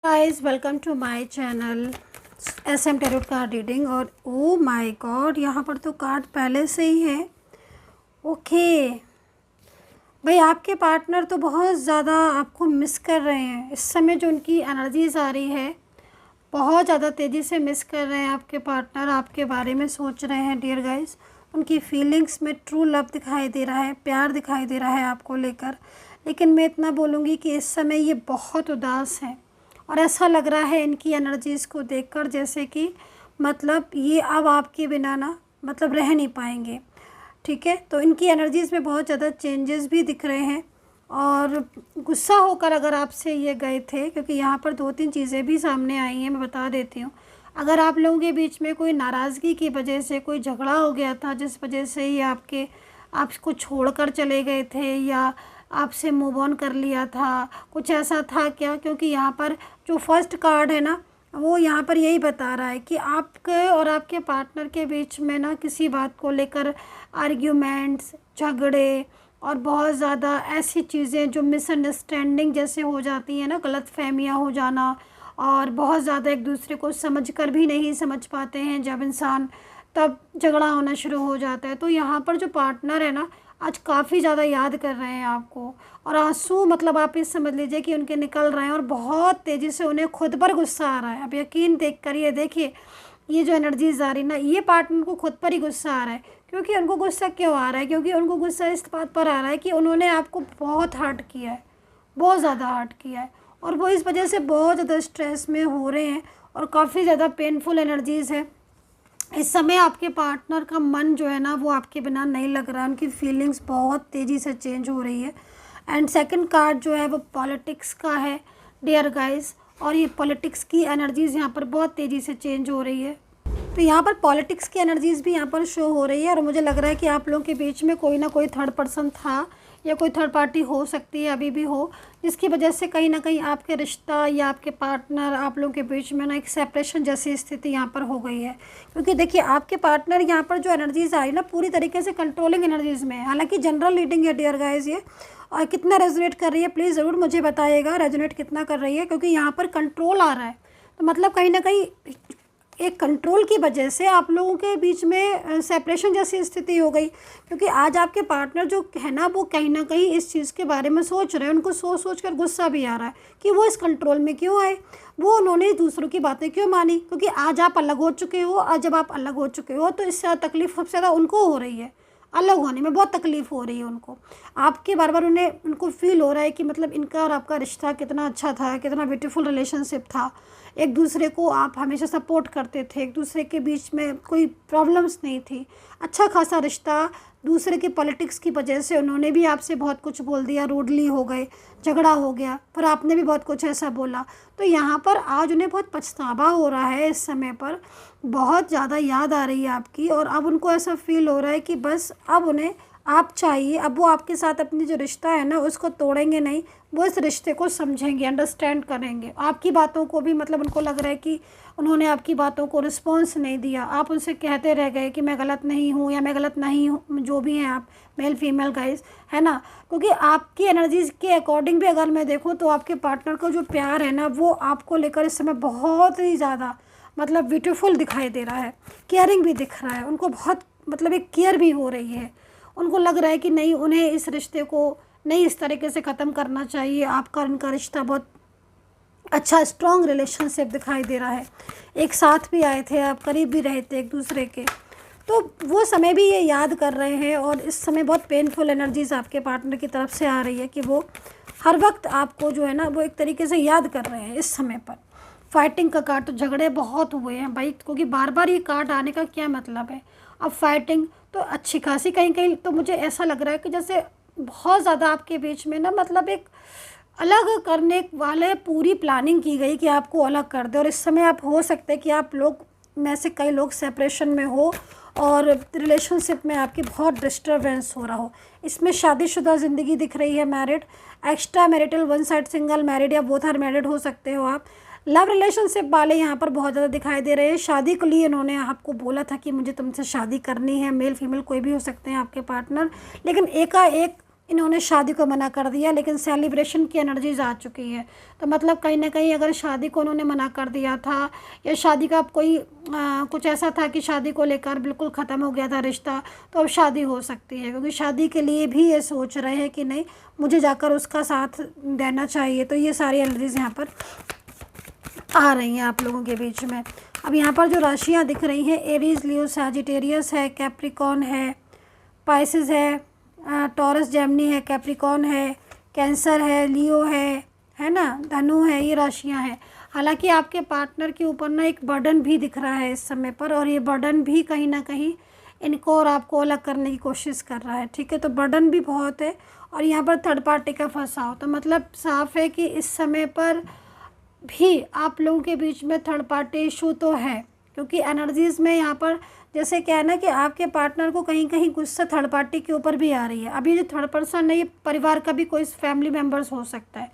Guys welcome to my channel SM tarot card reading. और oh my God, यहाँ पर तो कार्ड पहले से ही है। ओके भाई, आपके पार्टनर तो बहुत ज़्यादा आपको मिस कर रहे हैं इस समय। जो उनकी एनर्जीज आ रही है, बहुत ज़्यादा तेज़ी से मिस कर रहे हैं आपके पार्टनर। आपके बारे में सोच रहे हैं डियर गाइस। उनकी फीलिंग्स में ट्रू लव दिखाई दे रहा है, प्यार दिखाई दे रहा है आपको लेकर। लेकिन मैं इतना बोलूँगी कि इस समय ये बहुत उदास हैं। और ऐसा लग रहा है इनकी एनर्जीज़ को देखकर जैसे कि मतलब ये अब आपके बिना ना मतलब रह नहीं पाएंगे। ठीक है, तो इनकी एनर्जीज़ में बहुत ज़्यादा चेंजेस भी दिख रहे हैं। और गुस्सा होकर अगर आपसे ये गए थे, क्योंकि यहाँ पर 2-3 चीज़ें भी सामने आई हैं, मैं बता देती हूँ। अगर आप लोगों के बीच में कोई नाराज़गी की वजह से कोई झगड़ा हो गया था, जिस वजह से ये आपको छोड़कर चले गए थे या आपसे मूव ऑन कर लिया था, कुछ ऐसा था क्या? क्योंकि यहाँ पर जो फर्स्ट कार्ड है ना, वो यहाँ पर यही बता रहा है कि आपके और आपके पार्टनर के बीच में ना किसी बात को लेकर आर्ग्यूमेंट्स, झगड़े और बहुत ज़्यादा ऐसी चीज़ें जो मिसअंडरस्टैंडिंग जैसे हो जाती हैं ना, गलतफहमियाँ हो जाना, और बहुत ज़्यादा एक दूसरे को समझकर भी नहीं समझ पाते हैं जब इंसान, तब झगड़ा होना शुरू हो जाता है। तो यहाँ पर जो पार्टनर है ना, आज काफ़ी ज़्यादा याद कर रहे हैं आपको। और आंसू मतलब आप ये समझ लीजिए कि उनके निकल रहे हैं और बहुत तेज़ी से उन्हें खुद पर गुस्सा आ रहा है। अब यकीन देख कर ये देखिए, ये जो एनर्जीज आ रही ना, ये पार्टनर को खुद पर ही गुस्सा आ रहा है। क्योंकि उनको गुस्सा क्यों आ रहा है? क्योंकि उनको गुस्सा इस बात पर आ रहा है कि उन्होंने आपको बहुत हर्ट किया है, बहुत ज़्यादा हर्ट किया है। और वो इस वजह से बहुत ज़्यादा स्ट्रेस में हो रहे हैं और काफ़ी ज़्यादा पेनफुल एनर्जीज़ है। इस समय आपके पार्टनर का मन जो है ना, वो आपके बिना नहीं लग रहा है। उनकी फीलिंग्स बहुत तेज़ी से चेंज हो रही है। एंड सेकंड कार्ड जो है वो पॉलिटिक्स का है डियर गाइस। और ये पॉलिटिक्स की एनर्जीज़ यहाँ पर बहुत तेज़ी से चेंज हो रही है। तो यहाँ पर पॉलिटिक्स की एनर्जीज़ भी यहाँ पर शो हो रही है। और मुझे लग रहा है कि आप लोगों के बीच में कोई ना कोई थर्ड पर्सन था या कोई थर्ड पार्टी हो सकती है, अभी भी हो, जिसकी वजह से कहीं ना कहीं आपके रिश्ता या आपके पार्टनर, आप लोगों के बीच में ना एक सेपरेशन जैसी स्थिति यहाँ पर हो गई है। क्योंकि देखिए, आपके पार्टनर यहाँ पर जो एनर्जीज आ रही ना, पूरी तरीके से कंट्रोलिंग एनर्जीज में है। हालांकि जनरल रीडिंग है डियर गाइस ये। और कितना रेजोनेट कर रही है प्लीज़ ज़रूर मुझे बताइएगा, रेजोनेट कितना कर रही है। क्योंकि यहाँ पर कंट्रोल आ रहा है, तो मतलब कहीं ना कहीं एक कंट्रोल की वजह से आप लोगों के बीच में सेपरेशन जैसी स्थिति हो गई। क्योंकि आज आपके पार्टनर जो है ना, वो कहीं ना कहीं इस चीज़ के बारे में सोच रहे हैं। उनको सोच सोच कर गुस्सा भी आ रहा है कि वो इस कंट्रोल में क्यों आए, वो उन्होंने दूसरों की बातें क्यों मानी। क्योंकि आज आप अलग हो चुके हो। आज जब आप अलग हो चुके हो तो इससे ज़्यादा तकलीफ सबसे ज़्यादा उनको हो रही है। अलग होने में बहुत तकलीफ़ हो रही है उनको। आपके बार बार उनको फील हो रहा है कि मतलब इनका और आपका रिश्ता कितना अच्छा था, कितना ब्यूटीफुल रिलेशनशिप था। एक दूसरे को आप हमेशा सपोर्ट करते थे, एक दूसरे के बीच में कोई प्रॉब्लम्स नहीं थी, अच्छा खासा रिश्ता। दूसरे की पॉलिटिक्स की वजह से उन्होंने भी आपसे बहुत कुछ बोल दिया, रूडली हो गए, झगड़ा हो गया, फिर आपने भी बहुत कुछ ऐसा बोला। तो यहाँ पर आज उन्हें बहुत पछतावा हो रहा है। इस समय पर बहुत ज़्यादा याद आ रही है आपकी। और अब उनको ऐसा फील हो रहा है कि बस अब उन्हें आप चाहिए। अब वो आपके साथ अपनी जो रिश्ता है ना, उसको तोड़ेंगे नहीं, वो इस रिश्ते को समझेंगे, अंडरस्टैंड करेंगे। आपकी बातों को भी मतलब उनको लग रहा है कि उन्होंने आपकी बातों को रिस्पॉन्स नहीं दिया। आप उनसे कहते रह गए कि मैं गलत नहीं हूँ या मैं गलत नहीं हूँ, जो भी हैं आप, मेल फीमेल गाइस, है ना। क्योंकि आपकी एनर्जीज के अकॉर्डिंग भी अगर मैं देखूँ तो आपके पार्टनर का जो प्यार है ना, वो आपको लेकर इस समय बहुत ही ज़्यादा मतलब ब्यूटीफुल दिखाई दे रहा है। केयरिंग भी दिख रहा है उनको, बहुत मतलब एक केयर भी हो रही है। उनको लग रहा है कि नहीं, उन्हें इस रिश्ते को नहीं इस तरीके से ख़त्म करना चाहिए। आपका उनका रिश्ता बहुत अच्छा स्ट्रॉन्ग रिलेशनशिप दिखाई दे रहा है। एक साथ भी आए थे, आप करीब भी रहे थे एक दूसरे के। तो वो समय भी ये याद कर रहे हैं। और इस समय बहुत पेनफुल एनर्जीज आपके पार्टनर की तरफ से आ रही है कि वो हर वक्त आपको जो है ना, वो एक तरीके से याद कर रहे हैं इस समय पर। फाइटिंग का कार्ड, तो झगड़े बहुत हुए हैं भाई। क्योंकि बार बार ये कार्ड आने का क्या मतलब है? अब फाइटिंग तो अच्छी खासी, कहीं कहीं तो मुझे ऐसा लग रहा है कि जैसे बहुत ज़्यादा आपके बीच में ना मतलब एक अलग करने वाले पूरी प्लानिंग की गई कि आपको अलग कर दे। और इस समय आप हो सकते हैं कि आप लोग में से कई लोग सेपरेशन में हो और रिलेशनशिप में आपकी बहुत डिस्टर्बेंस हो रहा हो। इसमें शादीशुदा ज़िंदगी दिख रही है, married, extra marital, one side single, married या बोथ आर मैरिड हो सकते हो आप। लव रिलेशनशिप वाले यहाँ पर बहुत ज़्यादा दिखाई दे रहे हैं। शादी के लिए इन्होंने आपको बोला था कि मुझे तुमसे शादी करनी है। मेल फीमेल कोई भी हो सकते हैं आपके पार्टनर। लेकिन एकाएक इन्होंने शादी को मना कर दिया, लेकिन सेलिब्रेशन की एनर्जीज आ चुकी है। तो मतलब कहीं ना कहीं अगर शादी को उन्होंने मना कर दिया था, या शादी का कोई कुछ ऐसा था कि शादी को लेकर बिल्कुल ख़त्म हो गया था रिश्ता, तो अब शादी हो सकती है, क्योंकि शादी के लिए भी ये सोच रहे हैं कि नहीं, मुझे जाकर उसका साथ देना चाहिए। तो ये सारी एनर्जीज यहाँ पर आ रही हैं आप लोगों के बीच में। अब यहाँ पर जो राशियाँ दिख रही हैं, एरीज, लियो, सैजिटेरियस है, कैप्रिकॉन है, पाइसेस है, टॉरस, जेमिनी है, कैप्रिकॉन है, कैंसर है, लियो है ना, धनु है, ये राशियाँ हैं। हालांकि आपके पार्टनर के ऊपर ना एक बर्डन भी दिख रहा है इस समय पर, और ये बर्डन भी कहीं ना कहीं इनको और आपको अलग करने की कोशिश कर रहा है। ठीक है, तो बर्डन भी बहुत है, और यहाँ पर थर्ड पार्टी का फंसाव, तो मतलब साफ है कि इस समय पर भी आप लोगों के बीच में थर्ड पार्टी इशू तो है, क्योंकि एनर्जीज़ में यहाँ पर जैसे क्या है ना कि आपके पार्टनर को कहीं कहीं गुस्सा थर्ड पार्टी के ऊपर भी आ रही है। अभी जो थर्ड पर्सन है, ये परिवार का भी कोई फैमिली मेम्बर्स हो सकता है,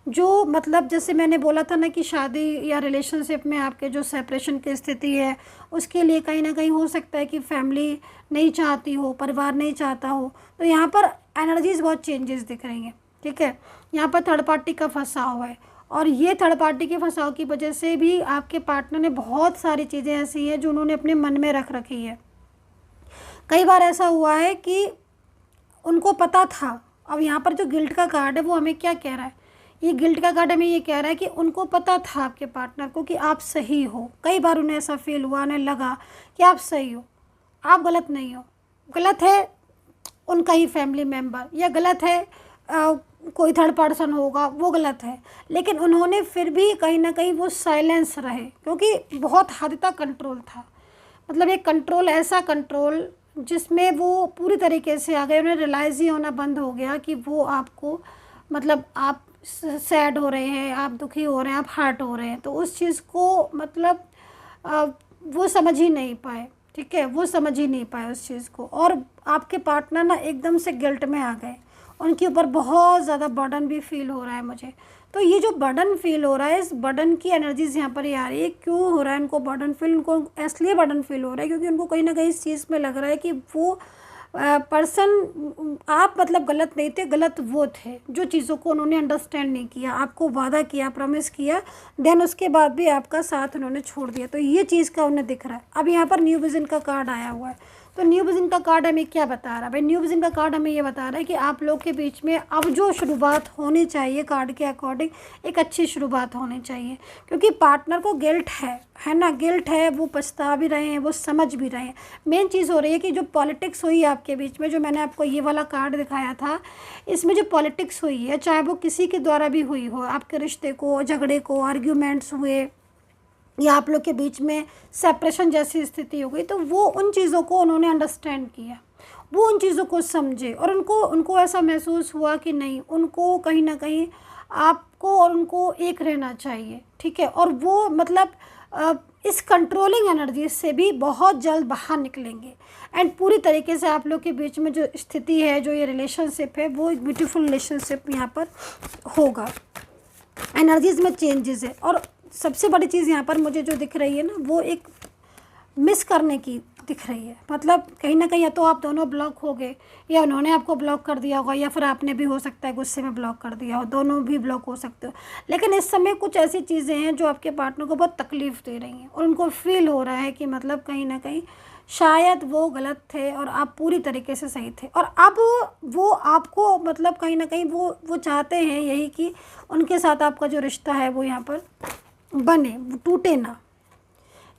जो मतलब जैसे मैंने बोला था ना कि शादी या रिलेशनशिप में आपके जो सेपरेशन की स्थिति है, उसके लिए कहीं ना कहीं हो सकता है कि फैमिली नहीं चाहती हो, परिवार नहीं चाहता हो। तो यहाँ पर एनर्जीज़ बहुत चेंजेस दिख रही हैं। ठीक है, यहाँ पर थर्ड पार्टी का फंसाव है, और ये थर्ड पार्टी के फंसाव की वजह से भी आपके पार्टनर ने बहुत सारी चीज़ें ऐसी हैं जो उन्होंने अपने मन में रख रखी है। कई बार ऐसा हुआ है कि उनको पता था। अब यहाँ पर जो गिल्ट का कार्ड है वो हमें क्या कह रहा है, ये गिल्ट का कार्ड हमें ये कह रहा है कि उनको पता था आपके पार्टनर को कि आप सही हो। कई बार उन्हें ऐसा फील हुआ, उन्हें लगा कि आप सही हो, आप गलत नहीं हो। गलत है उनका ही फैमिली मेम्बर, या गलत है कोई थर्ड पर्सन होगा, वो गलत है, लेकिन उन्होंने फिर भी कहीं ना कहीं वो साइलेंस रहे, क्योंकि बहुत हद तक कंट्रोल था। मतलब एक कंट्रोल, ऐसा कंट्रोल जिसमें वो पूरी तरीके से आ गए, उन्हें रियलाइज़ ही होना बंद हो गया कि वो आपको, मतलब आप सैड हो रहे हैं, आप दुखी हो रहे हैं, आप हर्ट हो रहे हैं, तो उस चीज़ को मतलब वो समझ ही नहीं पाए। ठीक है, वो समझ ही नहीं पाए उस चीज़ को, और आपके पार्टनर ना एकदम से गिल्ट में आ गए, उनके ऊपर बहुत ज़्यादा बर्डन भी फील हो रहा है मुझे। तो ये जो बर्डन फील हो रहा है, इस बर्डन की एनर्जीज यहाँ पर ये आ रही है। क्यों हो रहा है उनको बर्डन फील? उनको इसलिए बर्डन फील हो रहा है क्योंकि उनको कहीं ना कहीं इस चीज़ में लग रहा है कि वो पर्सन, आप मतलब गलत नहीं थे, गलत वो थे जो चीज़ों को उन्होंने अंडरस्टैंड नहीं किया, आपको वादा किया, प्रॉमिस किया, देन उसके बाद भी आपका साथ उन्होंने छोड़ दिया। तो ये चीज़ का उन्हें दिख रहा है। अब यहाँ पर न्यू विजन का कार्ड आया हुआ है, तो न्यू विजन का कार्ड हमें क्या बता रहा है भाई? न्यू विजन का कार्ड हमें ये बता रहा है कि आप लोग के बीच में अब जो शुरुआत होनी चाहिए, कार्ड के अकॉर्डिंग एक अच्छी शुरुआत होनी चाहिए, क्योंकि पार्टनर को गिल्ट है ना, गिल्ट है, वो पछता भी रहे हैं, वो समझ भी रहे हैं। मेन चीज़ हो रही है कि जो पॉलिटिक्स हुई आपके बीच में, जो मैंने आपको ये वाला कार्ड दिखाया था, इसमें जो पॉलिटिक्स हुई है, चाहे वो किसी के द्वारा भी हुई हो, आपके रिश्ते को, झगड़े को, आर्ग्यूमेंट्स हुए, या आप लोग के बीच में सेपरेशन जैसी स्थिति हो गई, तो वो उन चीज़ों को उन्होंने अंडरस्टैंड किया, वो उन चीज़ों को समझे, और उनको ऐसा महसूस हुआ कि नहीं, उनको कहीं ना कहीं आपको और उनको एक रहना चाहिए। ठीक है, और वो मतलब इस कंट्रोलिंग एनर्जी से भी बहुत जल्द बाहर निकलेंगे, एंड पूरी तरीके से आप लोग के बीच में जो स्थिति है, जो ये रिलेशनशिप है, वो एक ब्यूटीफुल रिलेशनशिप यहाँ पर होगा। एनर्जीज़ में चेंजेस है, और सबसे बड़ी चीज़ यहाँ पर मुझे जो दिख रही है ना, वो एक मिस करने की दिख रही है। मतलब कहीं ना कहीं या तो आप दोनों ब्लॉक हो गए, या उन्होंने आपको ब्लॉक कर दिया होगा, या फिर आपने भी हो सकता है गुस्से में ब्लॉक कर दिया हो, दोनों भी ब्लॉक हो सकते हो। लेकिन इस समय कुछ ऐसी चीज़ें हैं जो आपके पार्टनर को बहुत तकलीफ़ दे रही हैं, और उनको फील हो रहा है कि मतलब कहीं ना कहीं शायद वो गलत थे और आप पूरी तरीके से सही थे, और अब वो आपको मतलब कहीं ना कहीं वो चाहते हैं यही कि उनके साथ आपका जो रिश्ता है वो यहाँ पर बने, टूटे ना।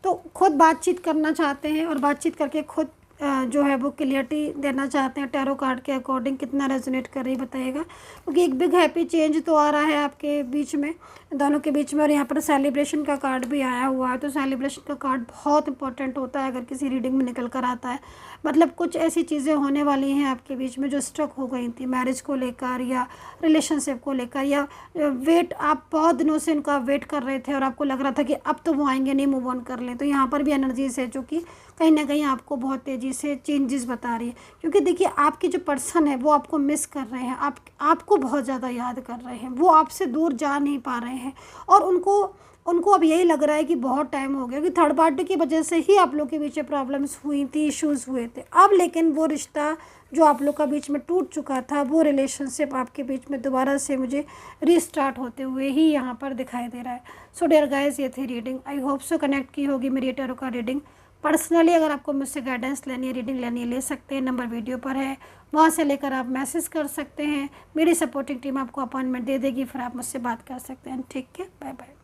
तो खुद बातचीत करना चाहते हैं, और बातचीत करके खुद जो है वो क्लियरिटी देना चाहते हैं। टैरो कार्ड के अकॉर्डिंग कितना रेजोनेट कर रही बताइएगा, क्योंकि एक बिग हैप्पी चेंज तो आ रहा है आपके बीच में, दोनों के बीच में। और यहाँ पर सेलिब्रेशन का कार्ड भी आया हुआ है, तो सेलिब्रेशन का कार्ड बहुत इंपॉर्टेंट होता है अगर किसी रीडिंग में निकल कर आता है। मतलब कुछ ऐसी चीज़ें होने वाली हैं आपके बीच में जो स्ट्रक हो गई थी, मैरिज को लेकर या रिलेशनशिप को लेकर, या वेट, आप बहुत दिनों से उनका वेट कर रहे थे और आपको लग रहा था कि अब तो वो आएंगे नहीं, मूव ऑन कर लें। तो यहाँ पर भी एनर्जीज है जो कि कहीं ना कहीं आपको बहुत तेज़ी से चेंजेस बता रही है, क्योंकि देखिए आपकी जो पर्सन है वो आपको मिस कर रहे हैं, आपको बहुत ज़्यादा याद कर रहे हैं, वो आपसे दूर जा नहीं पा रहे हैं, और उनको उनको अब यही लग रहा है कि बहुत टाइम हो गया, कि थर्ड पार्टी की वजह से ही आप लोग के बीच में प्रॉब्लम्स हुई थी, इश्यूज़ हुए थे। अब लेकिन वो रिश्ता जो आप लोग का बीच में टूट चुका था, वो रिलेशनशिप आपके बीच में दोबारा से मुझे रीस्टार्ट होते हुए ही यहाँ पर दिखाई दे रहा है। सो डियर गाइस, ये थी reading. I hope so connect की होगी मेरी टैरो का रीडिंग। पर्सनली अगर आपको मुझसे गाइडेंस लेनी है, रीडिंग लेनी है, ले सकते हैं, नंबर वीडियो पर है, वहाँ से लेकर आप मैसेज कर सकते हैं। मेरी सपोर्टिंग टीम आपको अपॉइंटमेंट दे देगी, फिर आप मुझसे बात कर सकते हैं। ठीक है, बाय बाय।